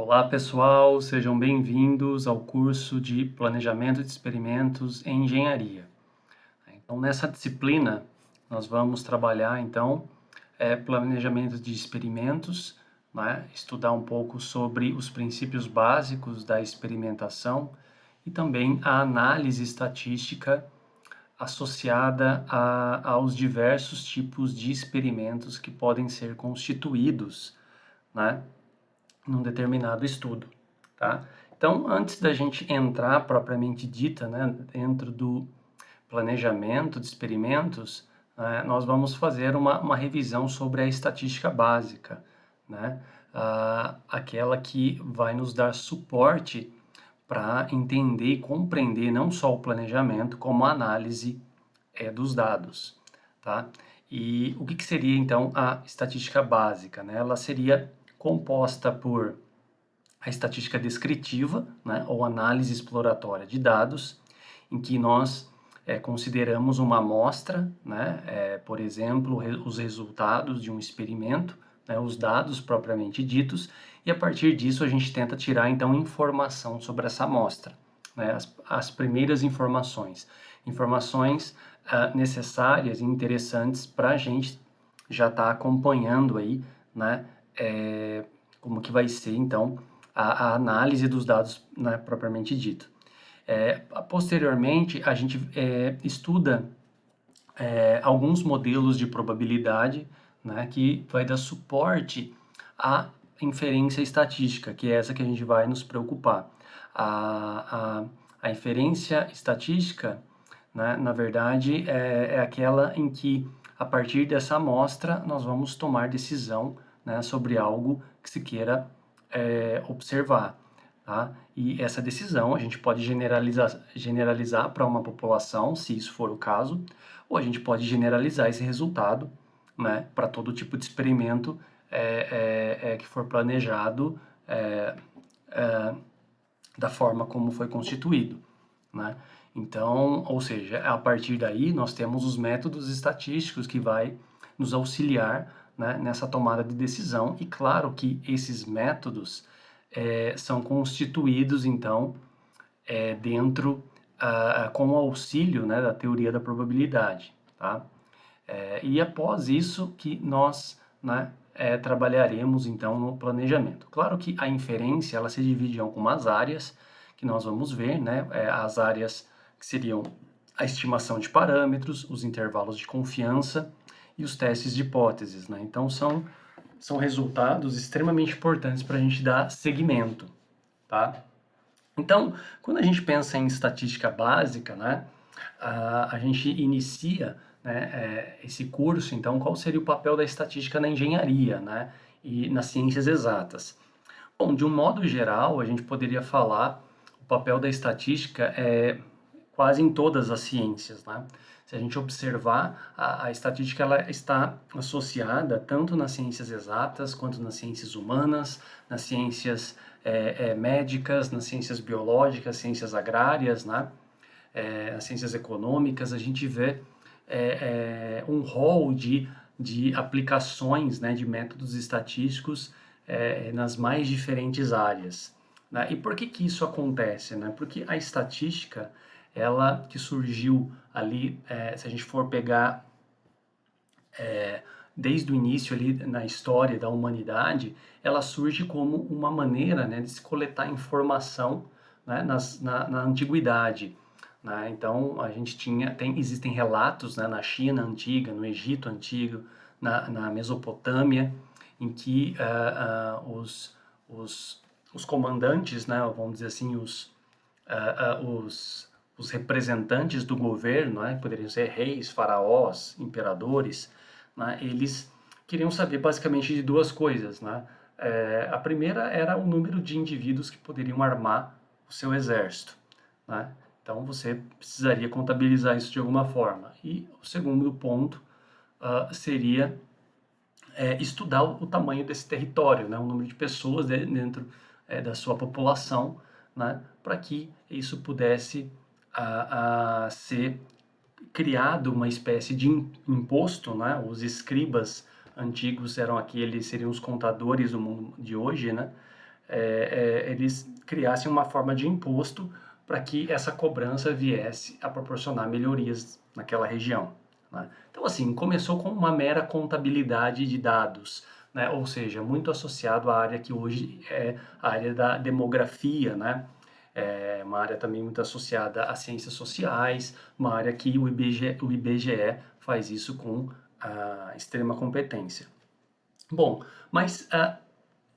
Olá pessoal, sejam bem-vindos ao curso de Planejamento de Experimentos em Engenharia. Então, nessa disciplina, nós vamos trabalhar planejamento de experimentos, né? Estudar um pouco sobre os princípios básicos da experimentação e também a análise estatística associada aos diversos tipos de experimentos que podem ser constituídos, né, num determinado estudo, tá? Então, antes da gente entrar propriamente dita, né, dentro do planejamento de experimentos, nós vamos fazer uma revisão sobre a estatística básica, né? Aquela que vai nos dar suporte para entender e compreender não só o planejamento, como a análise dos dados, tá? E o que seria, então, a estatística básica, né? Ela seria composta por a estatística descritiva, né, ou análise exploratória de dados, em que nós consideramos uma amostra, né, por exemplo, os resultados de um experimento, né, os dados propriamente ditos, e a partir disso a gente tenta tirar então informação sobre essa amostra, né, as primeiras informações necessárias e interessantes para a gente já estar acompanhando aí, né, como que vai ser então a análise dos dados, né, propriamente dito. Posteriormente, a gente estuda alguns modelos de probabilidade, né, que vai dar suporte à inferência estatística, que é essa que a gente vai nos preocupar. A inferência estatística, né, na verdade, é aquela em que, a partir dessa amostra, nós vamos tomar decisão, né, sobre algo que se queira observar. Tá? E essa decisão a gente pode generalizar para uma população, se isso for o caso, ou a gente pode generalizar esse resultado, né, para todo tipo de experimento que for planejado da forma como foi constituído, né? Então, ou seja, a partir daí nós temos os métodos estatísticos que vai nos auxiliar, né, nessa tomada de decisão, e claro que esses métodos são constituídos, então, dentro, com o auxílio, né, da teoria da probabilidade, tá? E após isso que nós, né, trabalharemos, então, no planejamento. Claro que a inferência, ela se divide em algumas áreas, que nós vamos ver, né, as áreas que seriam a estimação de parâmetros, os intervalos de confiança e os testes de hipóteses, né? Então, são resultados extremamente importantes para a gente dar seguimento, tá? Então, quando a gente pensa em estatística básica, né, a gente inicia, né, esse curso, então, qual seria o papel da estatística na engenharia, né, e nas ciências exatas? Bom, de um modo geral, a gente poderia falar o papel da estatística quase em todas as ciências, né? Se a gente observar, a estatística ela está associada tanto nas ciências exatas quanto nas ciências humanas, nas ciências médicas, nas ciências biológicas, ciências agrárias, né? As ciências econômicas. A gente vê um rol de aplicações, né, de métodos estatísticos nas mais diferentes áreas, né? E por que isso acontece, né? Porque a estatística, ela que surgiu ali, se a gente for pegar desde o início ali na história da humanidade, ela surge como uma maneira, né, de se coletar informação, né, na antiguidade, né? Então a gente existem relatos, né, na China antiga, no Egito antigo, na Mesopotâmia, em que os comandantes, né, vamos dizer assim, os representantes do governo, né, poderiam ser reis, faraós, imperadores, né, eles queriam saber basicamente de duas coisas, né? A primeira era o número de indivíduos que poderiam armar o seu exército, né? Então você precisaria contabilizar isso de alguma forma. E o segundo ponto seria estudar o tamanho desse território, né? O número de pessoas dentro da sua população, né? Para que isso pudesse ser criado uma espécie de imposto, né? Os escribas antigos seriam os contadores do mundo de hoje, né? eles criassem uma forma de imposto para que essa cobrança viesse a proporcionar melhorias naquela região, né? Então, assim, começou com uma mera contabilidade de dados, né? Ou seja, muito associado à área que hoje é a área da demografia, né? É uma área também muito associada às ciências sociais, uma área que o IBGE faz isso com extrema competência. Bom, mas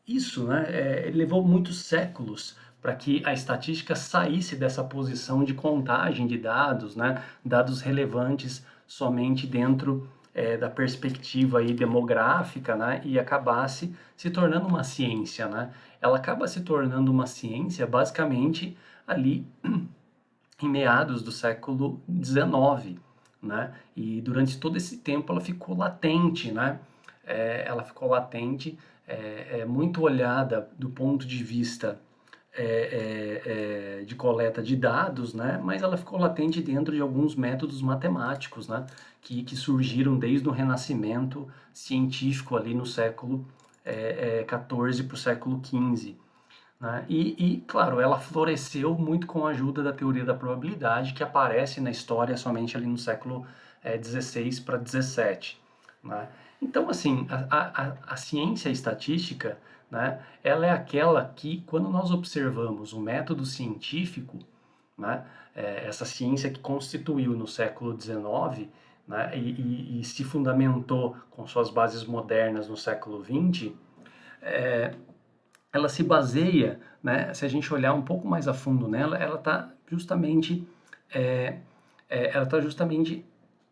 isso, né, levou muitos séculos para que a estatística saísse dessa posição de contagem de dados, né, dados relevantes somente dentro da perspectiva aí demográfica, né, e acabasse se tornando uma ciência, né? Ela acaba se tornando uma ciência basicamente ali em meados do século XIX, né? E durante todo esse tempo ela ficou latente, né? Ela ficou latente, muito olhada do ponto de vista de coleta de dados, né? Mas ela ficou latente dentro de alguns métodos matemáticos, né? Que surgiram desde o Renascimento científico ali no século XIV para o século XV. Né? Claro, ela floresceu muito com a ajuda da teoria da probabilidade, que aparece na história somente ali no século XVI para XVII. Né? Então, assim, a ciência estatística, né, ela é aquela que, quando nós observamos o método científico, né, essa ciência que constituiu no século XIX, né, e se fundamentou com suas bases modernas no século XX, ela se baseia, né, se a gente olhar um pouco mais a fundo nela, ela está justamente, ela tá justamente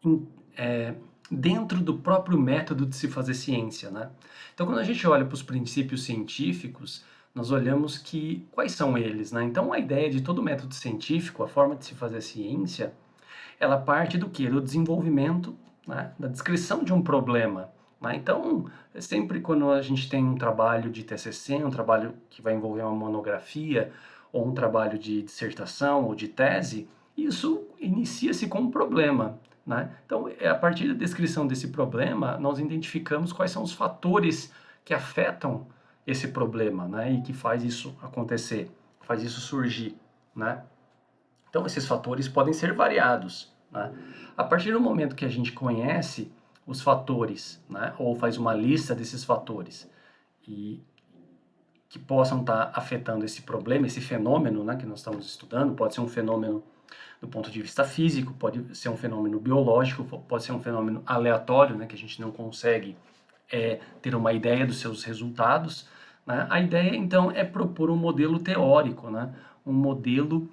em, dentro do próprio método de se fazer ciência, né? Então, quando a gente olha para os princípios científicos, nós olhamos que quais são eles, né? Então, a ideia de todo método científico, a forma de se fazer ciência, ela parte do quê? Do desenvolvimento, né? Da descrição de um problema, né? Então, sempre quando a gente tem um trabalho de TCC, um trabalho que vai envolver uma monografia, ou um trabalho de dissertação ou de tese, isso inicia-se com um problema, né? Então, a partir da descrição desse problema, nós identificamos quais são os fatores que afetam esse problema, né? E que faz isso acontecer, faz isso surgir, né? Então, esses fatores podem ser variados, né? A partir do momento que a gente conhece os fatores, né, ou faz uma lista desses fatores e que possam estar afetando esse problema, esse fenômeno, né, que nós estamos estudando, pode ser um fenômeno do ponto de vista físico, pode ser um fenômeno biológico, pode ser um fenômeno aleatório, né, que a gente não consegue ter uma ideia dos seus resultados, né? A ideia, então, é propor um modelo teórico, né, um modelo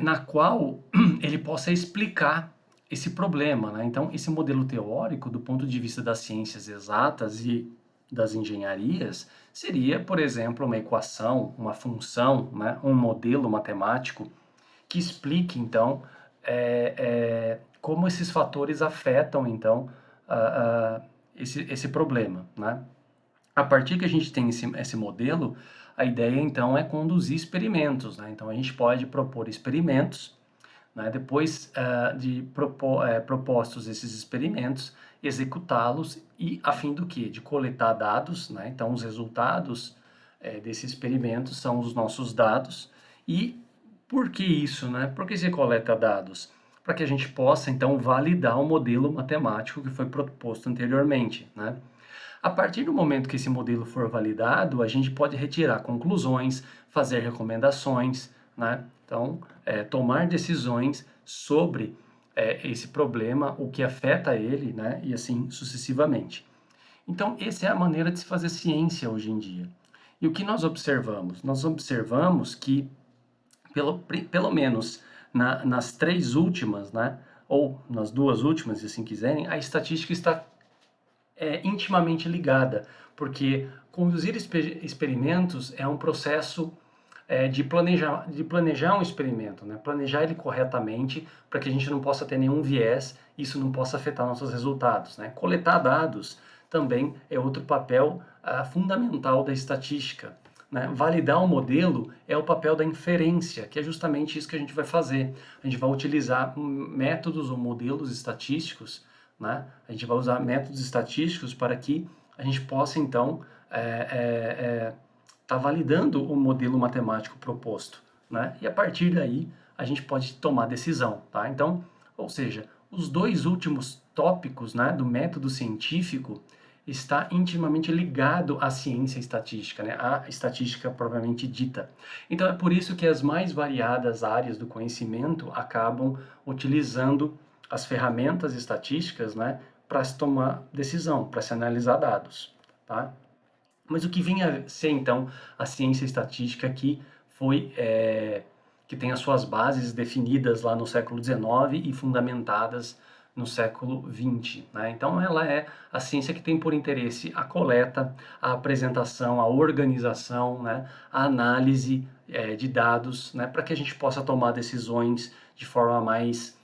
na qual ele possa explicar esse problema, né? Então, esse modelo teórico, do ponto de vista das ciências exatas e das engenharias, seria, por exemplo, uma equação, uma função, né? Um modelo matemático que explique, então, como esses fatores afetam, então, esse problema, né? A partir que a gente tem esse modelo, a ideia então é conduzir experimentos, né? Então a gente pode propor experimentos, né? Depois propostos esses experimentos, executá-los e a fim do quê? De coletar dados, né? Então os resultados desse experimento são os nossos dados. E por que isso, né? Por que se coleta dados? Para que a gente possa então validar o modelo matemático que foi proposto anteriormente, né? A partir do momento que esse modelo for validado, a gente pode retirar conclusões, fazer recomendações, né? Então, tomar decisões sobre esse problema, o que afeta ele, né? E assim sucessivamente. Então, essa é a maneira de se fazer ciência hoje em dia. E o que nós observamos? Nós observamos que, pelo menos nas três últimas, né? Ou nas duas últimas, se assim quiserem, a estatística está intimamente ligada, porque conduzir experimentos é um processo de planejar um experimento, né? Planejar ele corretamente para que a gente não possa ter nenhum viés, isso não possa afetar nossos resultados, né? Coletar dados também é outro papel fundamental da estatística, né? Validar um modelo é o papel da inferência, que é justamente isso que a gente vai fazer. A gente vai utilizar métodos ou modelos estatísticos, né? A gente vai usar métodos estatísticos para que a gente possa, então, está validando o modelo matemático proposto, né? E a partir daí a gente pode tomar decisão, tá? Então, ou seja, os dois últimos tópicos, né, do método científico está intimamente ligado à ciência estatística, né, à estatística propriamente dita. Então é por isso que as mais variadas áreas do conhecimento acabam utilizando as ferramentas estatísticas, né, para se tomar decisão, para se analisar dados, tá? Mas o que vinha a ser então a ciência estatística que tem as suas bases definidas lá no século XIX e fundamentadas no século XX, né? Então ela é a ciência que tem por interesse a coleta, a apresentação, a organização, né? A análise de dados, né? Para que a gente possa tomar decisões de forma mais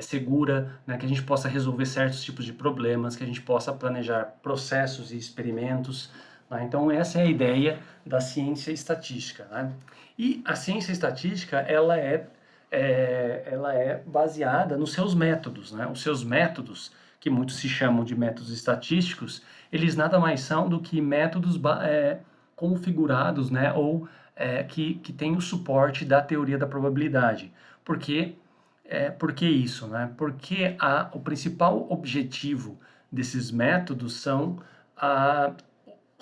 segura, né, que a gente possa resolver certos tipos de problemas, que a gente possa planejar processos e experimentos, né? Então essa é a ideia da ciência estatística, né? E a ciência estatística ela é baseada nos seus métodos, né? Os seus métodos, que muitos se chamam de métodos estatísticos, eles nada mais são do que métodos configurados, né? Ou que têm o suporte da teoria da probabilidade. Por que isso, né? Porque o principal objetivo desses métodos são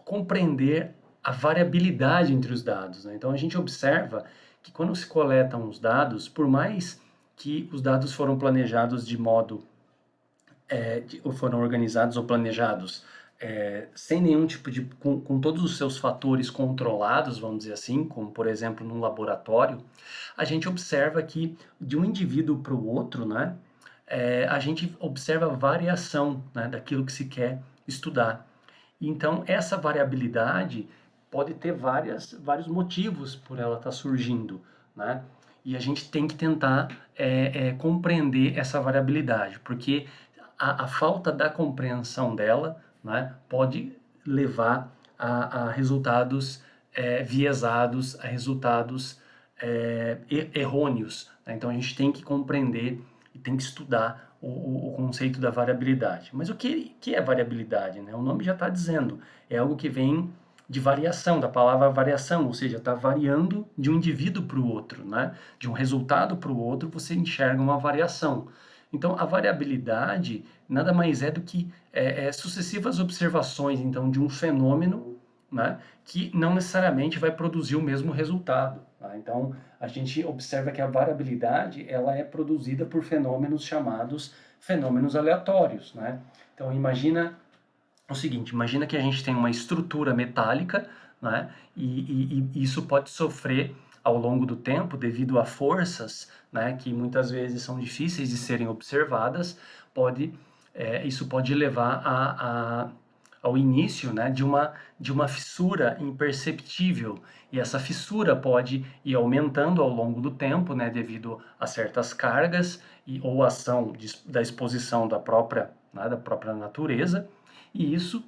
compreender a variabilidade entre os dados, né? Então a gente observa que quando se coletam os dados, por mais que os dados foram planejados de modo ou foram organizados ou planejados sem nenhum tipo de com todos os seus fatores controlados, vamos dizer assim, como por exemplo num laboratório, a gente observa que de um indivíduo para o outro, né, a gente observa a variação, né, daquilo que se quer estudar. Então essa variabilidade pode ter vários motivos por ela estar surgindo, né? E a gente tem que tentar compreender essa variabilidade, porque a falta da compreensão dela, né, pode levar a resultados viesados, a resultados errôneos, né? Então a gente tem que compreender e tem que estudar o conceito da variabilidade. Mas o que é variabilidade, né? O nome já está dizendo, é algo que vem de variação, da palavra variação, ou seja, está variando de um indivíduo para o outro, né? De um resultado para o outro, você enxerga uma variação. Então, a variabilidade nada mais é do que sucessivas observações, então, de um fenômeno, né, que não necessariamente vai produzir o mesmo resultado, tá? Então, a gente observa que a variabilidade ela é produzida por fenômenos chamados fenômenos aleatórios, né? Então, imagina o seguinte, imagina que a gente tem uma estrutura metálica, né, e isso pode sofrer ao longo do tempo devido a forças, né, que muitas vezes são difíceis de serem observadas, isso pode levar ao início, né, de uma fissura imperceptível, e essa fissura pode ir aumentando ao longo do tempo, né, devido a certas cargas ou ação da exposição né, da própria natureza, e isso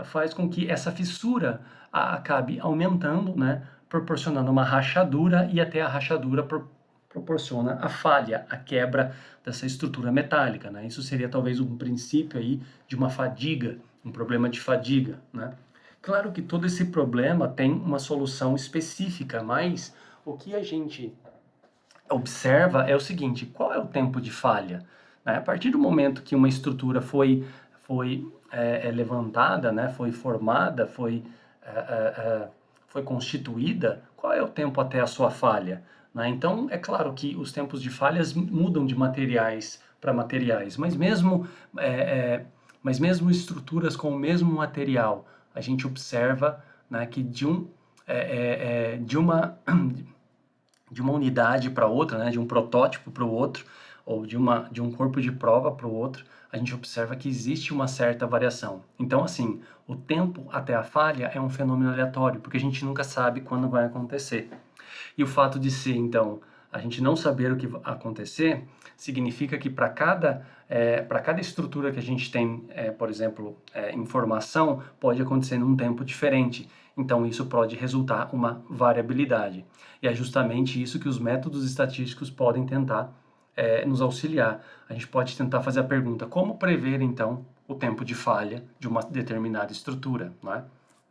faz com que essa fissura acabe aumentando, né, proporcionando uma rachadura, e até a rachadura proporciona a falha, a quebra dessa estrutura metálica, né? Isso seria talvez um princípio aí de uma fadiga, um problema de fadiga, né? Claro que todo esse problema tem uma solução específica, mas o que a gente observa é o seguinte: qual é o tempo de falha? Né? A partir do momento que uma estrutura foi levantada, né, foi formada, foi constituída, qual é o tempo até a sua falha? Né? Então, é claro que os tempos de falhas mudam de materiais para materiais, mas mesmo estruturas com o mesmo material, a gente observa, né, que de uma unidade para outra, né, de um protótipo para o outro, ou de um corpo de prova para o outro, a gente observa que existe uma certa variação. Então, assim, o tempo até a falha é um fenômeno aleatório, porque a gente nunca sabe quando vai acontecer. E o fato de ser, então, a gente não saber o que vai acontecer, significa que para cada estrutura que a gente tem, por exemplo, informação, pode acontecer num tempo diferente. Então, isso pode resultar uma variabilidade. E é justamente isso que os métodos estatísticos podem tentar nos auxiliar. A gente pode tentar fazer a pergunta: como prever, então, o tempo de falha de uma determinada estrutura, não é?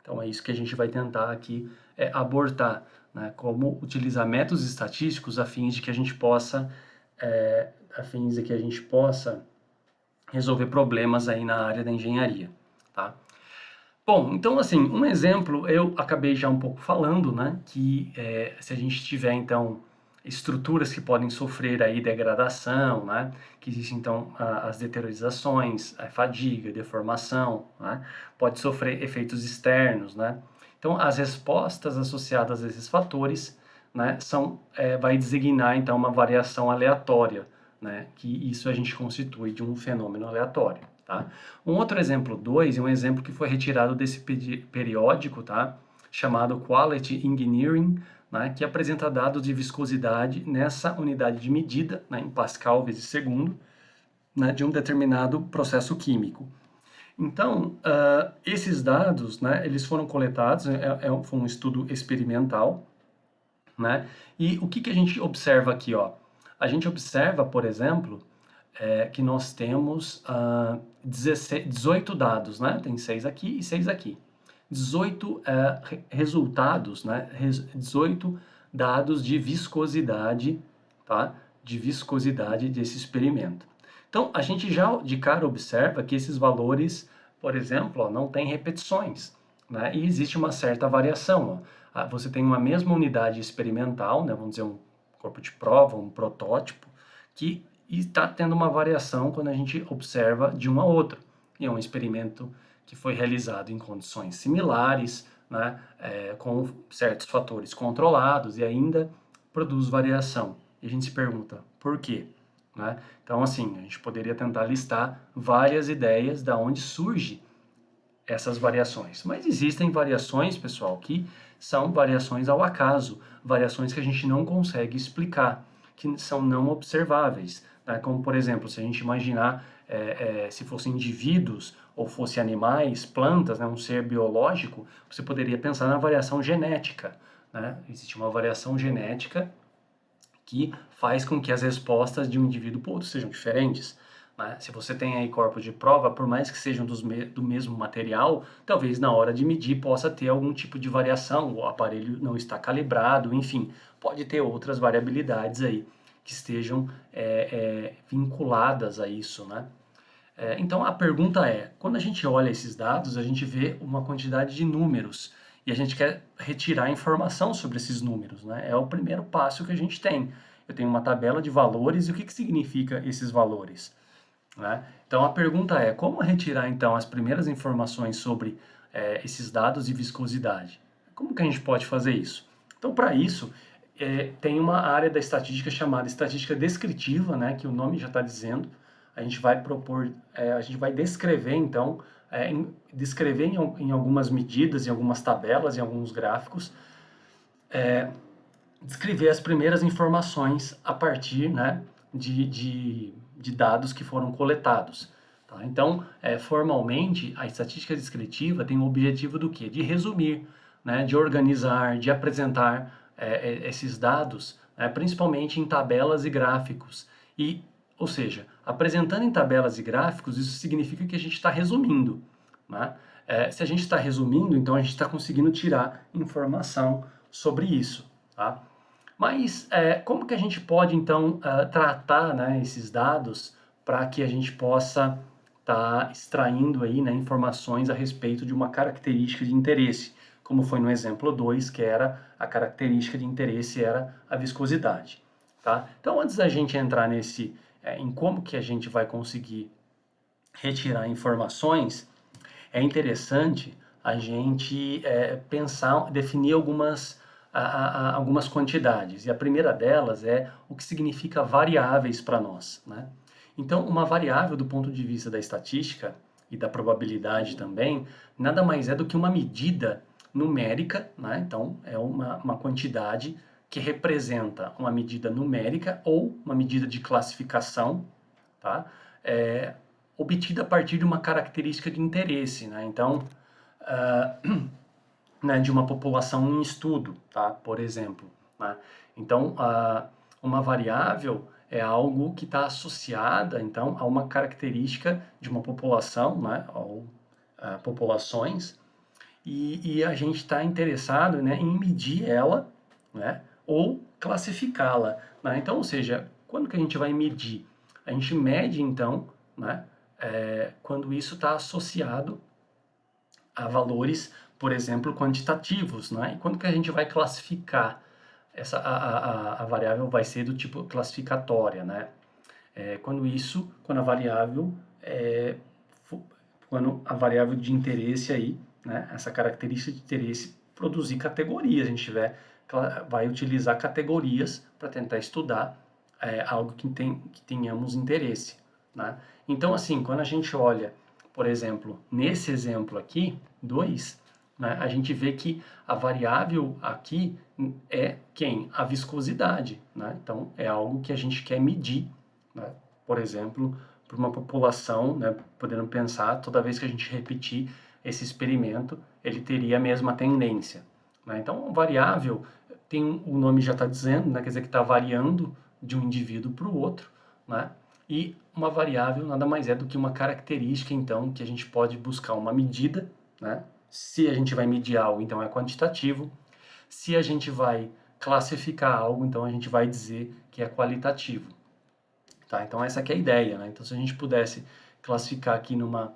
Então, é isso que a gente vai tentar aqui abordar, né? Como utilizar métodos estatísticos a fins de que a gente possa, resolver problemas aí na área da engenharia, tá? Bom, então assim, um exemplo, eu acabei já um pouco falando, né, que se a gente tiver então estruturas que podem sofrer aí degradação, né, que existem então as deteriorizações, a fadiga, deformação, né, pode sofrer efeitos externos, né. Então as respostas associadas a esses fatores, né, vai designar então uma variação aleatória, né, que isso a gente constitui de um fenômeno aleatório. Tá? Um outro exemplo 2 é um exemplo que foi retirado desse periódico, tá? Chamado Quality Engineering, né? Que apresenta dados de viscosidade nessa unidade de medida, né? Em Pascal vezes segundo, né? De um determinado processo químico. Então, esses dados, né? Eles foram coletados, foi um estudo experimental, né? E o que a gente observa aqui, ó? A gente observa, por exemplo, que nós temos 18 dados, né? Tem 6 aqui e 6 aqui. 18 resultados, né? 18 dados de viscosidade, tá? De viscosidade desse experimento. Então, a gente já de cara observa que esses valores, por exemplo, ó, não tem repetições, né? E existe uma certa variação. Ó. Você tem uma mesma unidade experimental, né? Vamos dizer, um corpo de prova, um protótipo, que está tendo uma variação quando a gente observa de um a outro. E é um experimento que foi realizado em condições similares, né, com certos fatores controlados e ainda produz variação. E a gente se pergunta, por quê? Né? Então, assim, a gente poderia tentar listar várias ideias da onde surge essas variações. Mas existem variações, pessoal, que são variações ao acaso, variações que a gente não consegue explicar, que são não observáveis. Né? Como, por exemplo, se a gente imaginar se fossem indivíduos ou fossem animais, plantas, né, um ser biológico, você poderia pensar na variação genética. Né? Existe uma variação genética que faz com que as respostas de um indivíduo para outro sejam diferentes. Né? Se você tem aí corpos de prova, por mais que sejam do mesmo material, talvez na hora de medir possa ter algum tipo de variação, o aparelho não está calibrado, enfim, pode ter outras variabilidades aí que estejam vinculadas a isso, né? Então a pergunta é, quando a gente olha esses dados, a gente vê uma quantidade de números e a gente quer retirar informação sobre esses números, né? É o primeiro passo que a gente tem. Eu tenho uma tabela de valores e o que significa esses valores? Né? Então a pergunta é, como retirar então as primeiras informações sobre esses dados de viscosidade? Como que a gente pode fazer isso? Então para isso tem uma área da estatística chamada estatística descritiva, né, que o nome já está dizendo. A gente vai propor, a gente vai descrever então, descrever em algumas medidas, em algumas tabelas, em alguns gráficos, descrever as primeiras informações a partir, né, de dados que foram coletados. Tá? Então, formalmente, a estatística descritiva tem o objetivo do quê? De resumir, né, de organizar, de apresentar esses dados, principalmente em tabelas e gráficos. Ou seja, apresentando em tabelas e gráficos, isso significa que a gente está resumindo. Né? Se a gente está resumindo, então a gente está conseguindo tirar informação sobre isso. Tá? Mas como que a gente pode, então, tratar, né, esses dados para que a gente possa estar extraindo aí, né, informações a respeito de uma característica de interesse, como foi no exemplo 2, que era a característica de interesse era a viscosidade. Tá? Então, antes da gente entrar em como que a gente vai conseguir retirar informações, é interessante a gente pensar, definir algumas quantidades. E a primeira delas é o que significa variáveis para nós. Né? Então, uma variável do ponto de vista da estatística e da probabilidade também, nada mais é do que uma medida numérica, né? Então, é uma quantidade que representa uma medida numérica ou uma medida de classificação, tá? Obtida a partir de uma característica de interesse, né? Então, né, de uma população em estudo, tá? Por exemplo. Né? Então, uma variável é algo que está associada, então, a uma característica de uma população, né, ou populações, e a gente está interessado, né, em medir ela, né, ou classificá-la, né? Então, ou seja, quando que a gente vai medir? A gente mede, então, né, quando isso está associado a valores, por exemplo, quantitativos, né? E quando que a gente vai classificar? A variável vai ser do tipo classificatória, né? Quando a variável quando a variável de interesse aí, né, essa característica de interesse produzir categorias, a gente vai utilizar categorias para tentar estudar algo que tenhamos interesse, né? Então, assim, quando a gente olha, por exemplo, nesse exemplo aqui, 2, né, a gente vê que a variável aqui é quem? A viscosidade, né? Então, é algo que a gente quer medir, né? Por exemplo, para uma população, né, podendo pensar, toda vez que a gente repetir esse experimento, ele teria a mesma tendência, né? Então, variável, o nome já está dizendo, né, quer dizer que está variando de um indivíduo para o outro, né? E uma variável nada mais é do que uma característica, então, que a gente pode buscar uma medida, né? Se a gente vai medir algo, então é quantitativo. Se a gente vai classificar algo, então a gente vai dizer que é qualitativo. Tá? Então essa aqui é a ideia, né? Então se a gente pudesse classificar aqui numa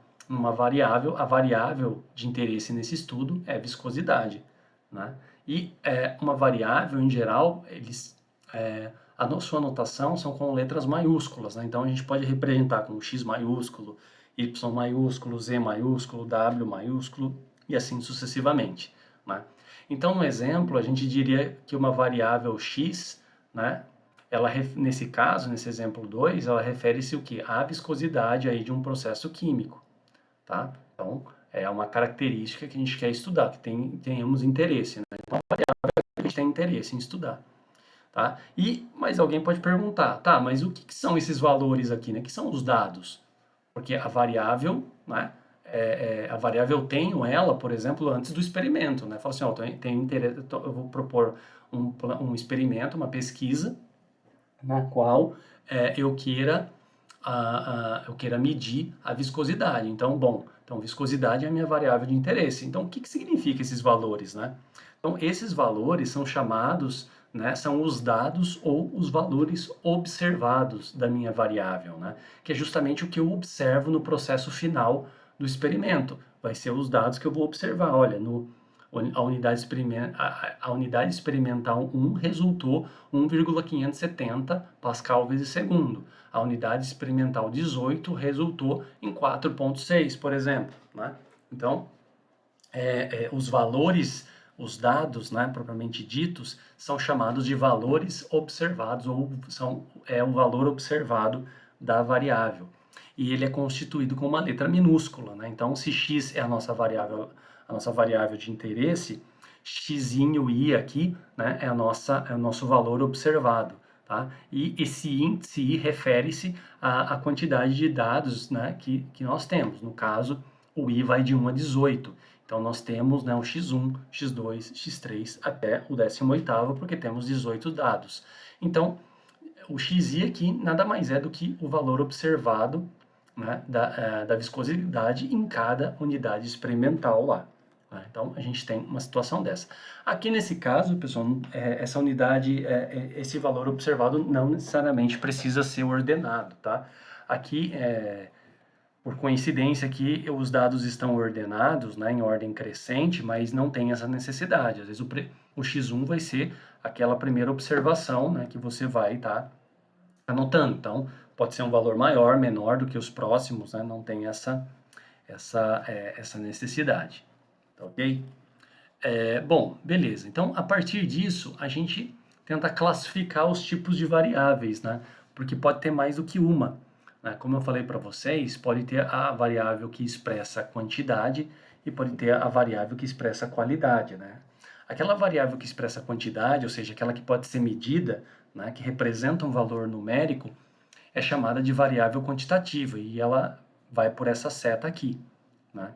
variável, a variável de interesse nesse estudo é viscosidade, né? E uma variável, em geral, sua anotação são com letras maiúsculas, né? Então a gente pode representar com X maiúsculo, Y maiúsculo, Z maiúsculo, W maiúsculo e assim sucessivamente, né? Então no exemplo a gente diria que uma variável X, né, nesse caso, nesse exemplo 2, ela refere-se o que? À viscosidade aí de um processo químico, tá? Então, é uma característica que a gente quer estudar, que tenhamos interesse, né? Então, a gente tem interesse em estudar, tá? Mas alguém pode perguntar, tá, mas o que são esses valores aqui, né? Que são os dados? Porque a variável, né? A variável eu tenho ela, por exemplo, antes do experimento, né? Fala assim, ó, eu vou propor um experimento, uma pesquisa, na qual eu queira medir a viscosidade. Então, viscosidade é a minha variável de interesse. Então, o que significa esses valores, né? Então, esses valores são chamados, né, são os dados ou os valores observados da minha variável, né? Que é justamente o que eu observo no processo final do experimento. Vai ser os dados que eu vou observar. Olha, a unidade experimental 1 resultou 1,570 Pascal vezes segundo. A unidade experimental 18 resultou em 4,6, por exemplo, né? Então, os valores, os dados, né, propriamente ditos, são chamados de valores observados, ou o valor observado da variável. E ele é constituído com uma letra minúscula, né? Então, se x é a nossa variável de interesse, x e i aqui, né, é o nosso valor observado, tá? E esse índice i refere-se à quantidade de dados, né, que nós temos. No caso, o i vai de 1 a 18. Então, nós temos, né, o x1, x2, x3 até o 18º, porque temos 18 dados. Então, o xi aqui nada mais é do que o valor observado, né, da viscosidade em cada unidade experimental lá. Né? Então, a gente tem uma situação dessa. Aqui nesse caso, pessoal, essa unidade, esse valor observado não necessariamente precisa ser ordenado, tá? Aqui, por coincidência aqui, os dados estão ordenados, né, em ordem crescente, mas não tem essa necessidade. Às vezes o x1 vai ser aquela primeira observação, né, que você vai estar anotando. Então, pode ser um valor maior, menor do que os próximos, né, não tem essa necessidade. Tá ok? Bom, beleza. Então, a partir disso, a gente tenta classificar os tipos de variáveis, né? Porque pode ter mais do que uma, né? Como eu falei para vocês, pode ter a variável que expressa a quantidade e pode ter a variável que expressa a qualidade, né? Aquela variável que expressa a quantidade, ou seja, aquela que pode ser medida, né, que representa um valor numérico, é chamada de variável quantitativa e ela vai por essa seta aqui, né?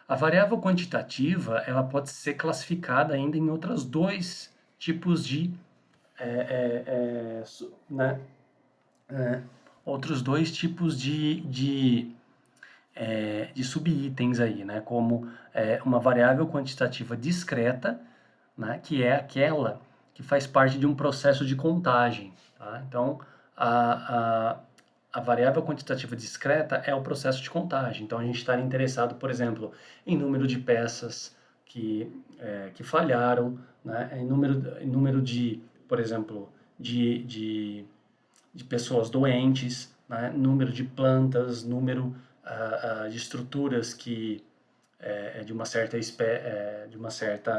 A variável quantitativa, ela pode ser classificada ainda em outros dois tipos né, outros dois tipos de subitens aí, né? Como uma variável quantitativa discreta, né? Que é aquela que faz parte de um processo de contagem, tá? Então, a, a variável quantitativa discreta é o processo de contagem. Então, a gente está interessado, por exemplo, em número de peças que falharam, né? Em número de, por exemplo, de pessoas doentes, né? Número de plantas, número de estruturas que de uma certa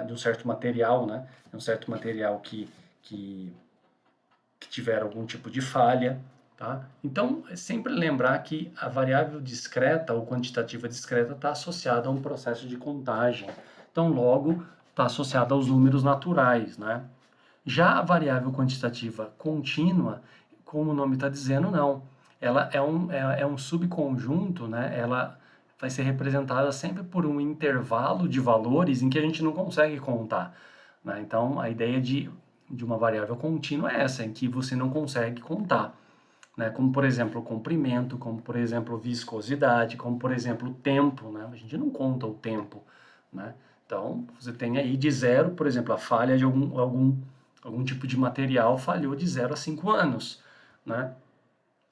de um certo material, né? De um certo material que, que tiver algum tipo de falha, tá? Então, é sempre lembrar que a variável discreta ou quantitativa discreta está associada a um processo de contagem. Então, logo, está associada aos números naturais, né? Já a variável quantitativa contínua, como o nome está dizendo, não. Ela é um subconjunto, né? Ela vai ser representada sempre por um intervalo de valores em que a gente não consegue contar, né? Então, a ideia de uma variável contínua é essa, em que você não consegue contar, né? Como, por exemplo, o comprimento, como, por exemplo, viscosidade, como, por exemplo, o tempo, né? A gente não conta o tempo, né? Então, você tem aí de zero, por exemplo, a falha de algum tipo de material falhou de 0 a 5 anos, né?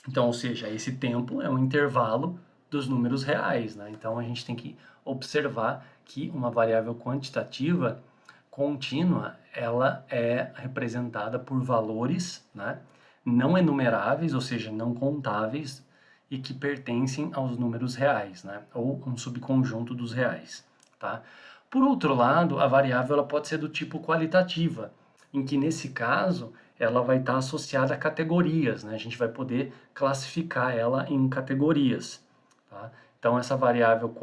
Então, ou seja, esse tempo é um intervalo dos números reais, né? Então, a gente tem que observar que uma variável quantitativa contínua, ela é representada por valores, né? Não enumeráveis, ou seja, não contáveis, e que pertencem aos números reais, né? Ou um subconjunto dos reais, tá? Por outro lado, a variável ela pode ser do tipo qualitativa, em que nesse caso ela vai estar associada a categorias, né? A gente vai poder classificar ela em categorias, tá? Então essa variável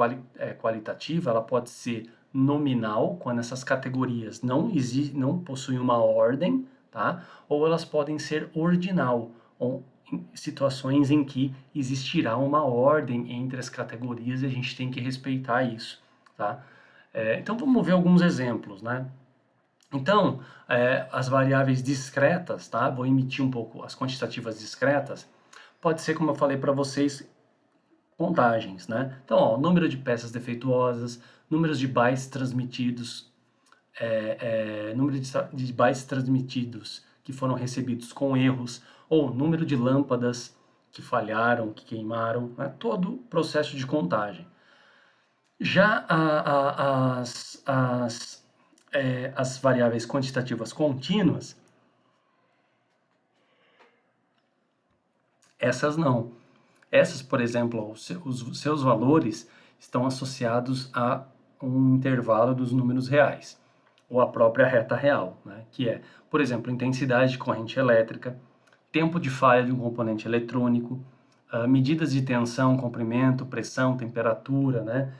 qualitativa ela pode ser nominal, quando essas categorias não possuem uma ordem, tá? Ou elas podem ser ordinal, ou em situações em que existirá uma ordem entre as categorias e a gente tem que respeitar isso, tá? Então vamos ver alguns exemplos, né? Então, as variáveis discretas, tá? Vou emitir um pouco as quantitativas discretas. Pode ser, como eu falei para vocês, contagens, né? Então, ó, número de peças defeituosas, números de bytes transmitidos, número de bytes transmitidos que foram recebidos com erros, ou número de lâmpadas que falharam, que queimaram, né? Todo o processo de contagem. Já as variáveis quantitativas contínuas, essas não. Essas, por exemplo, os seus valores estão associados a um intervalo dos números reais, ou a própria reta real, né? Que é, por exemplo, intensidade de corrente elétrica, tempo de falha de um componente eletrônico, medidas de tensão, comprimento, pressão, temperatura, né?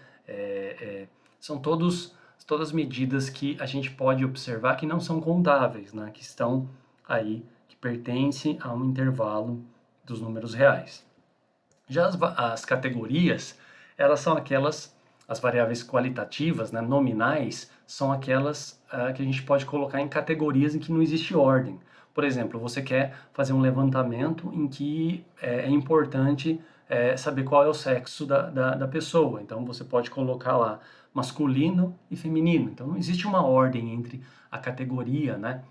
São todas medidas que a gente pode observar que não são contáveis, né? Que estão aí, que pertencem a um intervalo dos números reais. Já as categorias, elas são as variáveis qualitativas, né, nominais, são aquelas que a gente pode colocar em categorias em que não existe ordem. Por exemplo, você quer fazer um levantamento em que é importante saber qual é o sexo da pessoa. Então, você pode colocar lá masculino e feminino. Então, não existe uma ordem entre a categoria, né,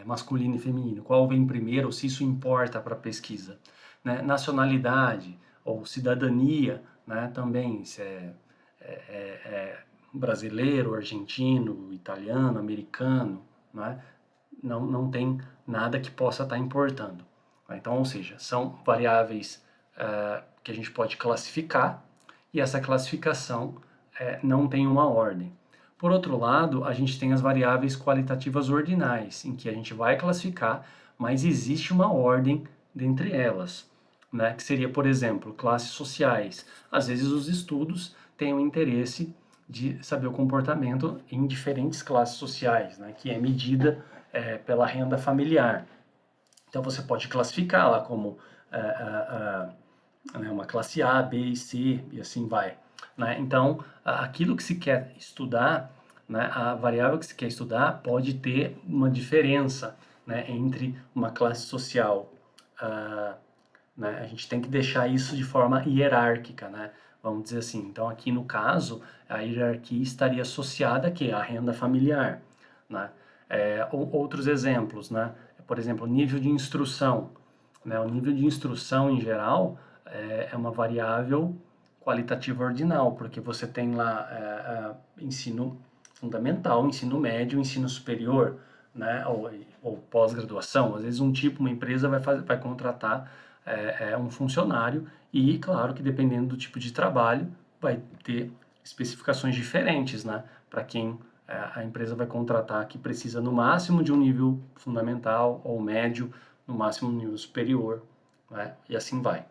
masculino e feminino. Qual vem primeiro, ou se isso importa para a pesquisa. Né? Nacionalidade ou cidadania, né? Também se é brasileiro, argentino, italiano, americano, né? Não tem nada que possa estar importando. Então, ou seja, são variáveis que a gente pode classificar e essa classificação não tem uma ordem. Por outro lado, a gente tem as variáveis qualitativas ordinais, em que a gente vai classificar, mas existe uma ordem dentre elas, né? Que seria, por exemplo, classes sociais. Às vezes os estudos têm o interesse de saber o comportamento em diferentes classes sociais, né? Que é medida pela renda familiar. Então você pode classificar lá como uma classe A, B e C e assim vai, né? Então aquilo que se quer estudar, né, a variável que se quer estudar pode ter uma diferença, né, entre uma classe social né? A gente tem que deixar isso de forma hierárquica, né? Vamos dizer assim. Então, aqui no caso, a hierarquia estaria associada aqui à renda familiar, né? Outros exemplos, né? Por exemplo, nível de instrução, né? O nível de instrução, em geral, é uma variável qualitativa ordinal, porque você tem lá ensino fundamental, ensino médio, ensino superior, né? Ou pós-graduação. Às vezes uma empresa vai contratar um funcionário e, claro, que dependendo do tipo de trabalho, vai ter especificações diferentes, né? Para quem a empresa vai contratar, que precisa no máximo de um nível fundamental ou médio, no máximo um nível superior, né? E assim vai.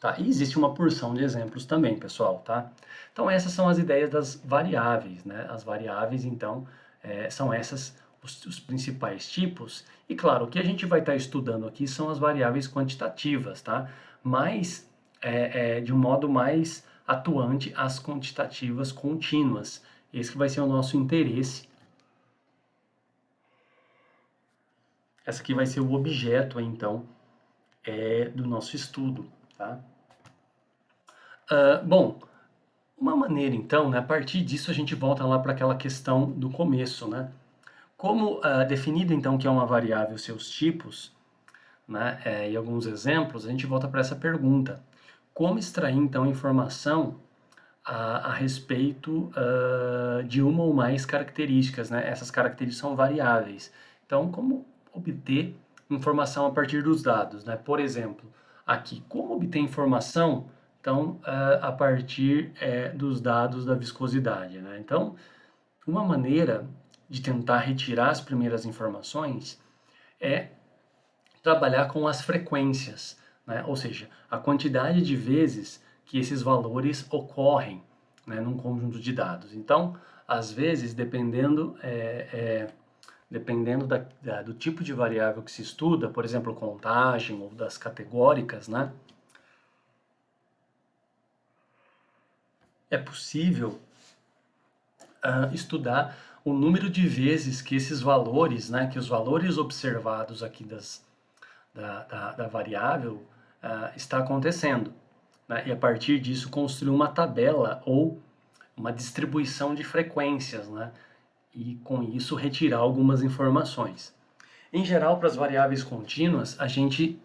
Tá? E existe uma porção de exemplos também, pessoal, tá? Então essas são as ideias das variáveis, né? As variáveis, então, são essas os principais tipos. E claro, o que a gente vai estar estudando aqui são as variáveis quantitativas, tá? Mas de um modo mais atuante as quantitativas contínuas. Esse que vai ser o nosso interesse. Essa aqui vai ser o objeto, então, do nosso estudo, tá? Bom, uma maneira então, né, a partir disso a gente volta lá para aquela questão do começo, né? Como definido então que é uma variável seus tipos, né, e alguns exemplos, a gente volta para essa pergunta. Como extrair então informação a respeito de uma ou mais características, né? Essas características são variáveis. Então, como obter informação a partir dos dados, né? Por exemplo, aqui, como obter informação, então, a partir dos dados da viscosidade, né? Então, uma maneira de tentar retirar as primeiras informações é trabalhar com as frequências, né? Ou seja, a quantidade de vezes que esses valores ocorrem, né, num conjunto de dados. Então, às vezes, dependendo do tipo de variável que se estuda, por exemplo, contagem ou das categóricas, né, é possível estudar o número de vezes que esses valores, né, que os valores observados aqui da variável está acontecendo, né? E a partir disso construir uma tabela ou uma distribuição de frequências, né? E com isso retirar algumas informações. Em geral, para as variáveis contínuas, a gente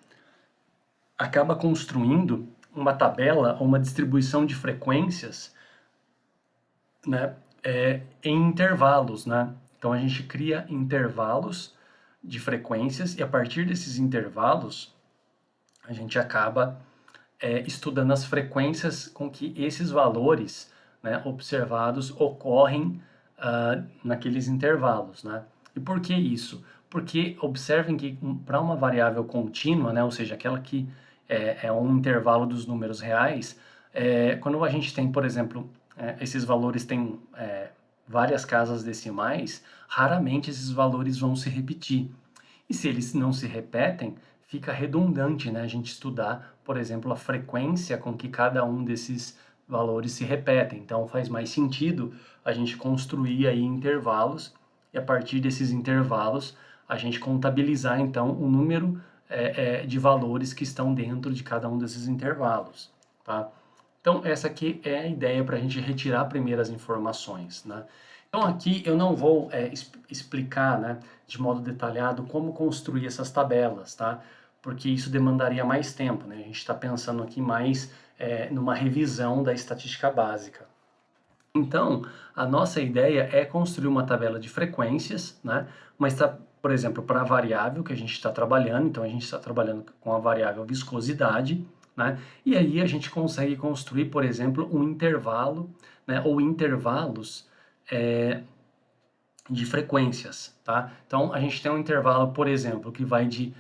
acaba construindo uma tabela ou uma distribuição de frequências, né, em intervalos, né? Então a gente cria intervalos de frequências e a partir desses intervalos a gente acaba estudando as frequências com que esses valores, né, observados ocorrem naqueles intervalos, né? E por que isso? Porque observem que para uma variável contínua, né, ou seja, aquela que é um intervalo dos números reais, quando a gente tem, por exemplo, esses valores têm várias casas decimais, raramente esses valores vão se repetir. E se eles não se repetem, fica redundante, né, a gente estudar, por exemplo, a frequência com que cada um desses valores se repetem. Então faz mais sentido a gente construir aí intervalos e a partir desses intervalos a gente contabilizar então o número de valores que estão dentro de cada um desses intervalos, tá? Então essa aqui é a ideia para a gente retirar primeiras informações, né? Então aqui eu não vou explicar, né, de modo detalhado como construir essas tabelas, tá? Porque isso demandaria mais tempo, né? A gente está pensando aqui mais numa revisão da estatística básica. Então, a nossa ideia é construir uma tabela de frequências, né? Mas, por exemplo, para a variável que a gente está trabalhando, então a gente está trabalhando com a variável viscosidade, né? E aí a gente consegue construir, por exemplo, um intervalo, né? Ou intervalos de frequências, tá? Então, a gente tem um intervalo, por exemplo, que vai de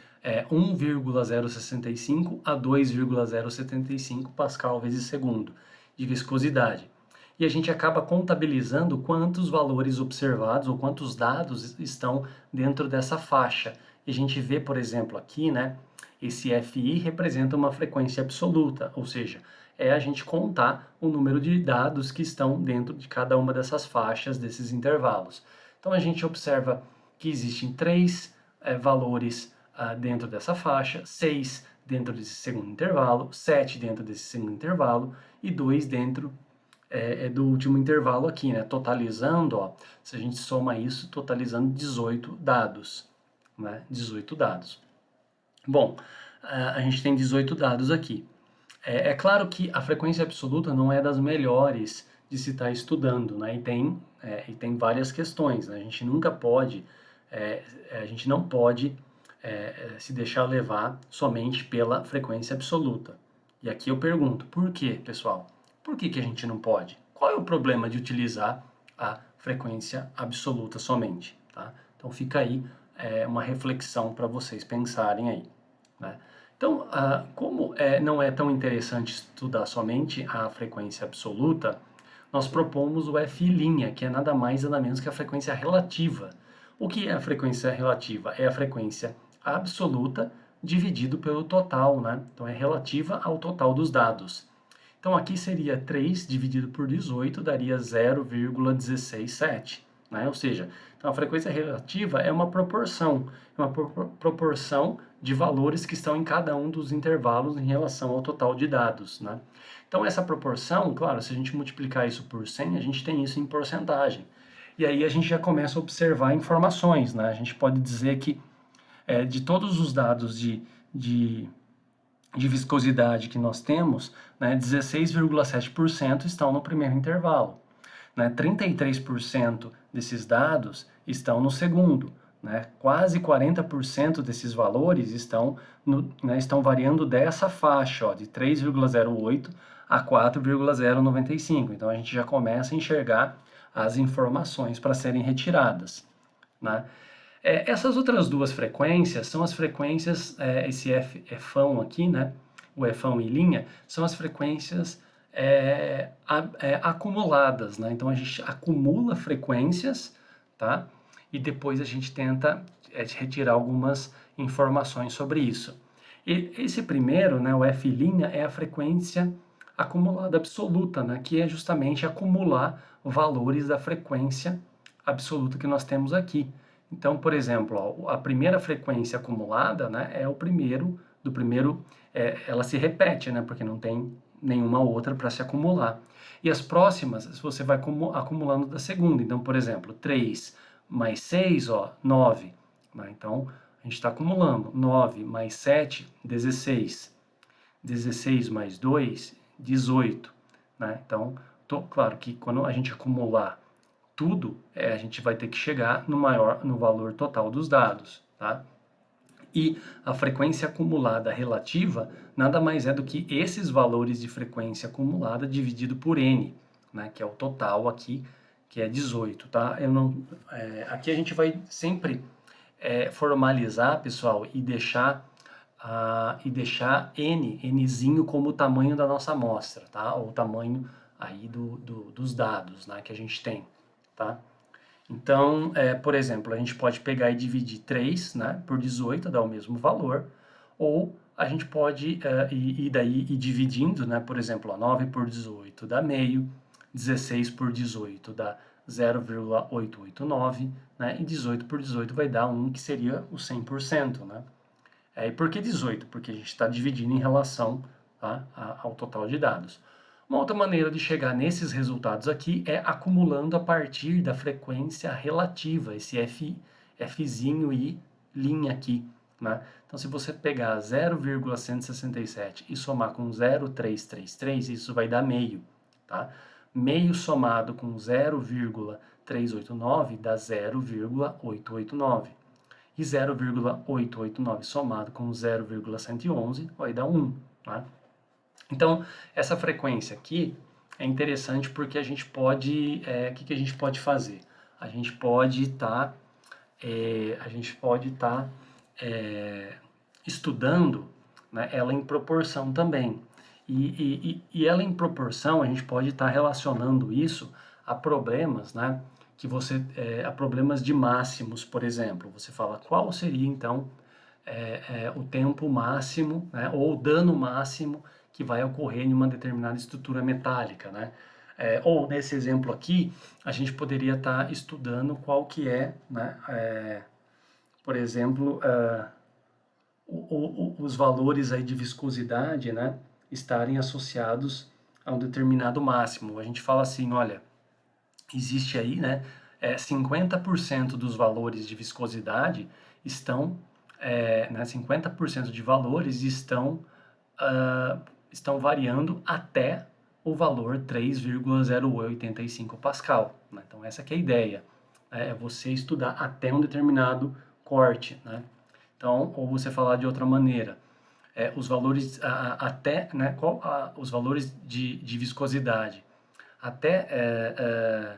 1,065 a 2,075 Pascal vezes segundo de viscosidade. E a gente acaba contabilizando quantos valores observados ou quantos dados estão dentro dessa faixa. E a gente vê, por exemplo, aqui, né, esse FI representa uma frequência absoluta, ou seja, é a gente contar o número de dados que estão dentro de cada uma dessas faixas, desses intervalos. Então a gente observa que existem 3 valores dentro dessa faixa, 6 dentro desse segundo intervalo, 7 dentro desse segundo intervalo e 2 dentro do último intervalo aqui, né? Totalizando, ó, se a gente soma isso, totalizando 18 dados, né? 18 dados. Bom, a gente tem 18 dados aqui. É claro que a frequência absoluta não é das melhores de se estar estudando, né? E tem várias questões, né? A gente nunca pode, a gente não pode se deixar levar somente pela frequência absoluta. E aqui eu pergunto, por quê, pessoal? Por que que a gente não pode? Qual é o problema de utilizar a frequência absoluta somente, tá? Então fica aí uma reflexão para vocês pensarem aí, né? Então, como não é tão interessante estudar somente a frequência absoluta, nós propomos o F', que é nada mais nada menos que a frequência relativa. O que é a frequência relativa? É a frequência absoluta dividido pelo total, né? Então, é relativa ao total dos dados. Então, aqui seria 3 dividido por 18, daria 0,167, né? Ou seja, então a frequência relativa é uma proporção de valores que estão em cada um dos intervalos em relação ao total de dados, né? Então, essa proporção, claro, se a gente multiplicar isso por 100, a gente tem isso em porcentagem. E aí a gente já começa a observar informações, né? A gente pode dizer que de todos os dados de viscosidade que nós temos, né, 16,7% estão no primeiro intervalo. Né, 33% desses dados estão no segundo. Né, quase 40% desses valores estão variando dessa faixa, ó, de 3,08 a 4,095. Então a gente já começa a enxergar as informações para serem retiradas. Né? Essas outras duas frequências são as frequências, esse Fão aqui, né? O Fão em linha, são as frequências acumuladas, né? Então a gente acumula frequências, tá? E depois a gente tenta retirar algumas informações sobre isso. E esse primeiro, né, o F', é a frequência acumulada absoluta, né? Que é justamente acumular valores da frequência absoluta que nós temos aqui. Então, por exemplo, ó, a primeira frequência acumulada, né, é o primeiro, ela se repete, né, porque não tem nenhuma outra para se acumular. E as próximas, você vai acumulando da segunda. Então, por exemplo, 3 mais 6, ó, 9. Né? Então, a gente está acumulando. 9 mais 7, 16. 16 mais 2, 18. Né? Então, claro que quando a gente acumular tudo, a gente vai ter que chegar no valor total dos dados, tá? E a frequência acumulada relativa nada mais é do que esses valores de frequência acumulada dividido por n, né? Que é o total aqui, que é 18, tá? Aqui a gente vai sempre formalizar, pessoal, e deixar nzinho como o tamanho da nossa amostra, tá? Ou o tamanho aí dos dados, né, que a gente tem. Tá? Então, por exemplo, a gente pode pegar e dividir 3, né, por 18, dá o mesmo valor, ou a gente pode ir dividindo, né, por exemplo, 9 por 18 dá meio, 16 por 18 dá 0,889, né, e 18 por 18 vai dar 1, que seria o 100%. Né? E por que 18? Porque a gente está dividindo em relação, tá, ao total de dados. Uma outra maneira de chegar nesses resultados aqui é acumulando a partir da frequência relativa, esse Fzinho e linha aqui. Né? Então, se você pegar 0,167 e somar com 0,333, isso vai dar meio. Tá? Meio somado com 0,389 dá 0,889. E 0,889 somado com 0,111 vai dar 1. Tá? Então, essa frequência aqui é interessante porque a gente pode, o que a gente pode fazer? A gente pode estar estudando, né, ela em proporção também. E ela em proporção, a gente pode estar relacionando isso a problemas, né, a problemas de máximos, por exemplo. Você fala qual seria então o tempo máximo, né, ou o dano máximo que vai ocorrer em uma determinada estrutura metálica, né? Ou nesse exemplo aqui, a gente poderia estar estudando qual que é, né, por exemplo, os valores aí de viscosidade, né, estarem associados a um determinado máximo. A gente fala assim, olha, existe aí, né, 50% dos valores de viscosidade estão, né, 50% de valores estão variando até o valor 3,085 Pascal, né? Então essa que é a ideia, né? É você estudar até um determinado corte, né? Então, ou você falar de outra maneira, os valores até, né, os valores de viscosidade até,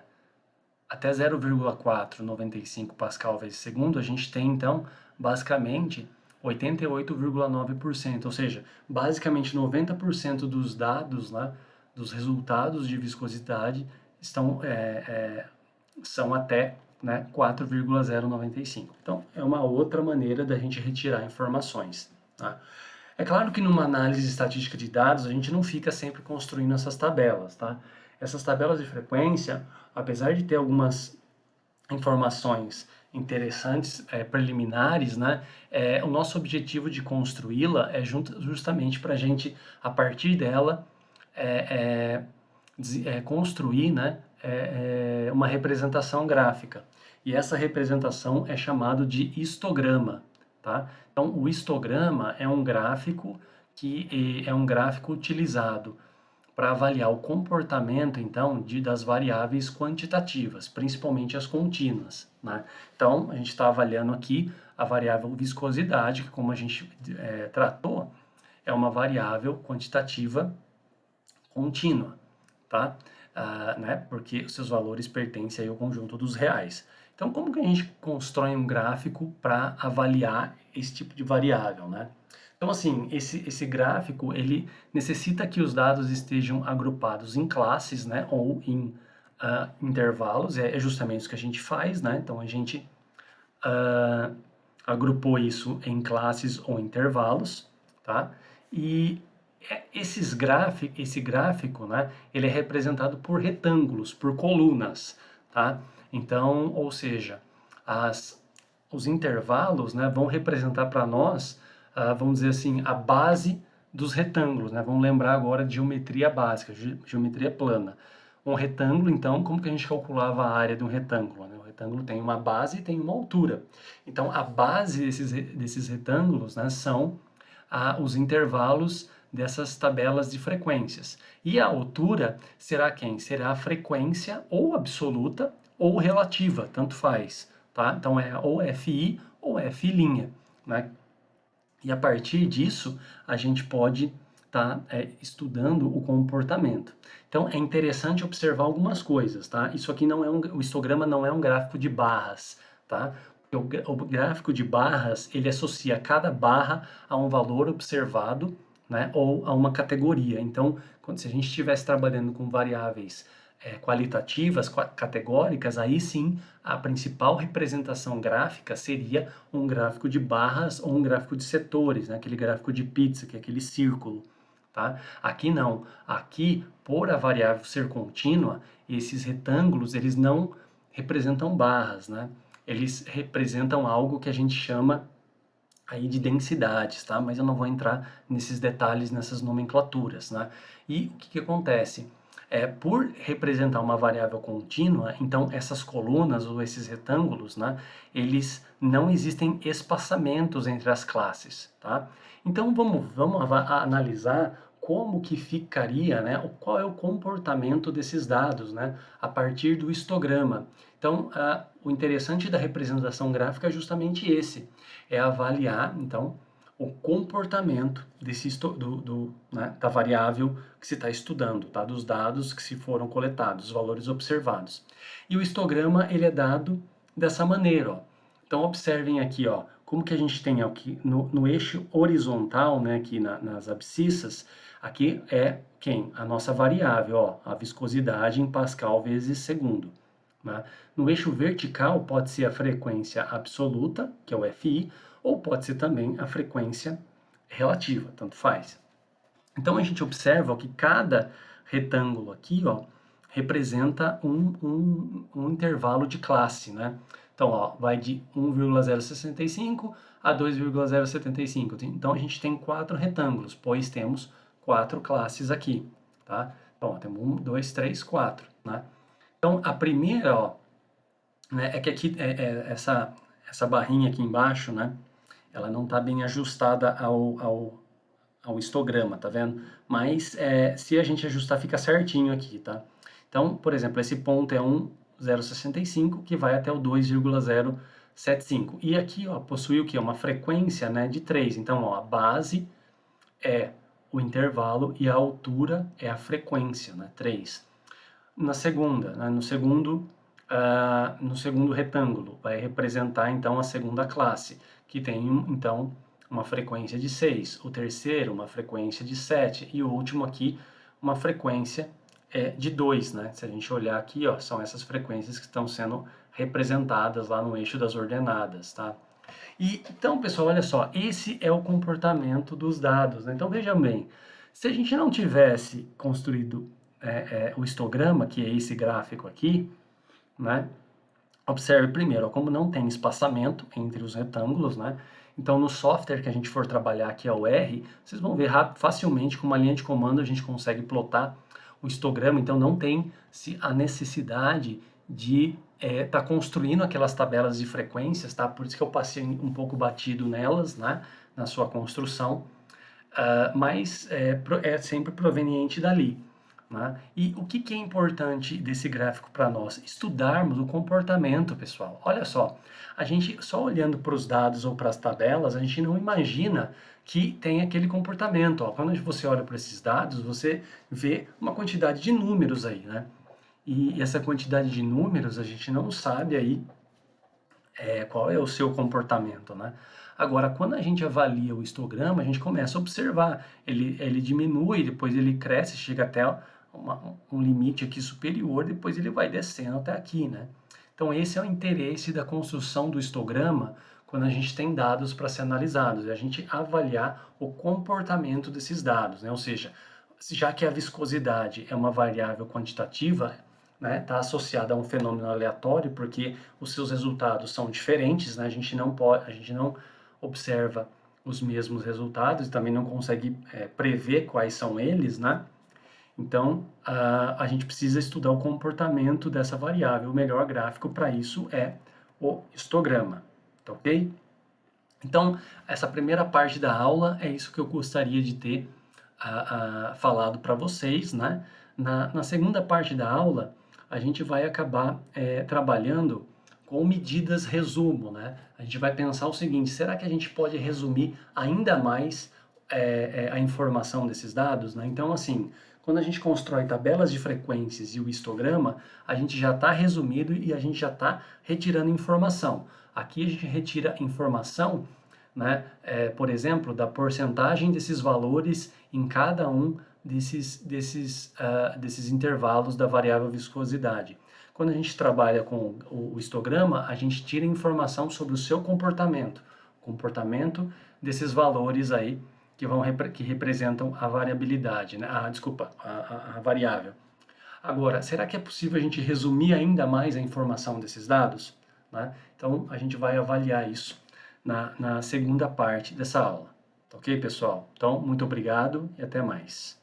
até 0,495 Pascal vezes segundo, a gente tem então basicamente 88,9%, ou seja, basicamente 90% dos dados, né, dos resultados de viscosidade são até, né, 4,095. Então, é uma outra maneira da gente retirar informações. Tá? É claro que numa análise estatística de dados, a gente não fica sempre construindo essas tabelas. Tá? Essas tabelas de frequência, apesar de ter algumas informações interessantes, preliminares, né? O nosso objetivo de construí-la é justamente para a gente, a partir dela, é, construir, né? Uma representação gráfica. E essa representação é chamado de histograma, tá? Então, o histograma é um gráfico que é um gráfico utilizado para avaliar o comportamento, então, das variáveis quantitativas, principalmente as contínuas, né? Então, a gente está avaliando aqui a variável viscosidade, que como a gente tratou, é uma variável quantitativa contínua, tá? Né? Porque os seus valores pertencem aí ao conjunto dos reais. Então, como que a gente constrói um gráfico para avaliar esse tipo de variável, né? Então, assim, esse gráfico, ele necessita que os dados estejam agrupados em classes, né, ou em intervalos, é justamente isso que a gente faz, né? Então, a gente agrupou isso em classes ou intervalos, tá? E esse gráfico, né, ele é representado por retângulos, por colunas, tá? Então, ou seja, os intervalos, né, vão representar para nós, vamos dizer assim, a base dos retângulos, né? Vamos lembrar agora de geometria básica, geometria plana. Um retângulo, então, como que a gente calculava a área de um retângulo, né? O retângulo tem uma base e tem uma altura. Então, a base desses retângulos, né, são os intervalos dessas tabelas de frequências. E a altura será quem? Será a frequência ou absoluta ou relativa, tanto faz, tá? Então, é ou FI ou F', né? E a partir disso, a gente pode estar estudando o comportamento. Então, é interessante observar algumas coisas, tá? Isso aqui não é o histograma não é um gráfico de barras, tá? O gráfico de barras, ele associa cada barra a um valor observado, né, ou a uma categoria. Então, se a gente estivesse trabalhando com variáveis qualitativas, categóricas, aí sim a principal representação gráfica seria um gráfico de barras ou um gráfico de setores, né? Aquele gráfico de pizza, que é aquele círculo. Tá? Aqui não. Aqui, por a variável ser contínua, esses retângulos eles não representam barras, né? Eles representam algo que a gente chama aí de densidades, tá? Mas eu não vou entrar nesses detalhes, nessas nomenclaturas, né? E o que que acontece? Por representar uma variável contínua, então essas colunas ou esses retângulos, né, eles não existem espaçamentos entre as classes, tá? Então vamos analisar como que ficaria, né, qual é o comportamento desses dados, né, a partir do histograma. Então, o interessante da representação gráfica é justamente esse, é avaliar, então, o comportamento né, da variável que se está estudando, tá? Dos dados que se foram coletados, os valores observados. E o histograma, ele é dado dessa maneira, ó. Então, observem aqui, ó, como que a gente tem aqui no eixo horizontal, né, aqui nas abscissas, aqui é quem? A nossa variável, ó, a viscosidade em Pascal vezes segundo. Né? No eixo vertical pode ser a frequência absoluta, que é o FI, ou pode ser também a frequência relativa, tanto faz. Então a gente observa que cada retângulo aqui, ó, representa um intervalo de classe, né? Então, ó, vai de 1,065 a 2,075. Então, a gente tem 4 retângulos, pois temos 4 classes aqui, tá? Então, ó, temos 1, 2, 3, 4, né? Então, a primeira, ó, né, é que aqui, essa barrinha aqui embaixo, né, ela não está bem ajustada ao histograma, tá vendo? Mas se a gente ajustar, fica certinho aqui, tá? Então, por exemplo, esse ponto é 1,065, que vai até o 2,075. E aqui, ó, possui o quê? Uma frequência, né, de 3. Então, ó, a base é o intervalo e a altura é a frequência, né, 3. Na segunda, né, no segundo retângulo, vai representar então a segunda classe, que tem então uma frequência de 6, o terceiro uma frequência de 7 e o último aqui uma frequência de 2, né? Se a gente olhar aqui, ó, são essas frequências que estão sendo representadas lá no eixo das ordenadas, tá? E então, pessoal, olha só, esse é o comportamento dos dados, né? Então, vejam bem, se a gente não tivesse construído o histograma, que é esse gráfico aqui, né? Observe primeiro, ó, como não tem espaçamento entre os retângulos, né? Então, no software que a gente for trabalhar, que é o R, vocês vão ver facilmente com uma linha de comando a gente consegue plotar o histograma, então não tem a necessidade de tá construindo aquelas tabelas de frequências, tá? Por isso que eu passei um pouco batido nelas, né? Na sua construção, mas é sempre proveniente dali. Né? E o que é importante desse gráfico para nós? Estudarmos o comportamento, pessoal. Olha só, a gente só olhando para os dados ou para as tabelas, a gente não imagina que tem aquele comportamento. Ó. Quando você olha para esses dados, você vê uma quantidade de números aí, né? E essa quantidade de números a gente não sabe aí qual é o seu comportamento, né? Agora, quando a gente avalia o histograma, a gente começa a observar. Ele diminui, depois ele cresce, chega até um limite aqui superior, depois ele vai descendo até aqui, né? Então, esse é o interesse da construção do histograma quando a gente tem dados para ser analisados, é a gente avaliar o comportamento desses dados, né? Ou seja, já que a viscosidade é uma variável quantitativa, né, está associada a um fenômeno aleatório, porque os seus resultados são diferentes, né? A gente não observa os mesmos resultados e também não consegue prever quais são eles, né? Então, a gente precisa estudar o comportamento dessa variável. O melhor gráfico para isso é o histograma, tá ok? Então, essa primeira parte da aula é isso que eu gostaria de ter falado para vocês, né? Na segunda parte da aula, a gente vai acabar trabalhando com medidas resumo, né? A gente vai pensar o seguinte, será que a gente pode resumir ainda mais a informação desses dados, né? Então, assim, quando a gente constrói tabelas de frequências e o histograma, a gente já está resumido e a gente já está retirando informação. Aqui a gente retira informação, né, por exemplo, da porcentagem desses valores em cada um desses intervalos da variável viscosidade. Quando a gente trabalha com o histograma, a gente tira informação sobre o seu comportamento desses valores aí que representam a variabilidade, né? Desculpa, a variável. Agora, será que é possível a gente resumir ainda mais a informação desses dados? Né? Então, a gente vai avaliar isso na segunda parte dessa aula. Tá ok, pessoal? Então, muito obrigado e até mais.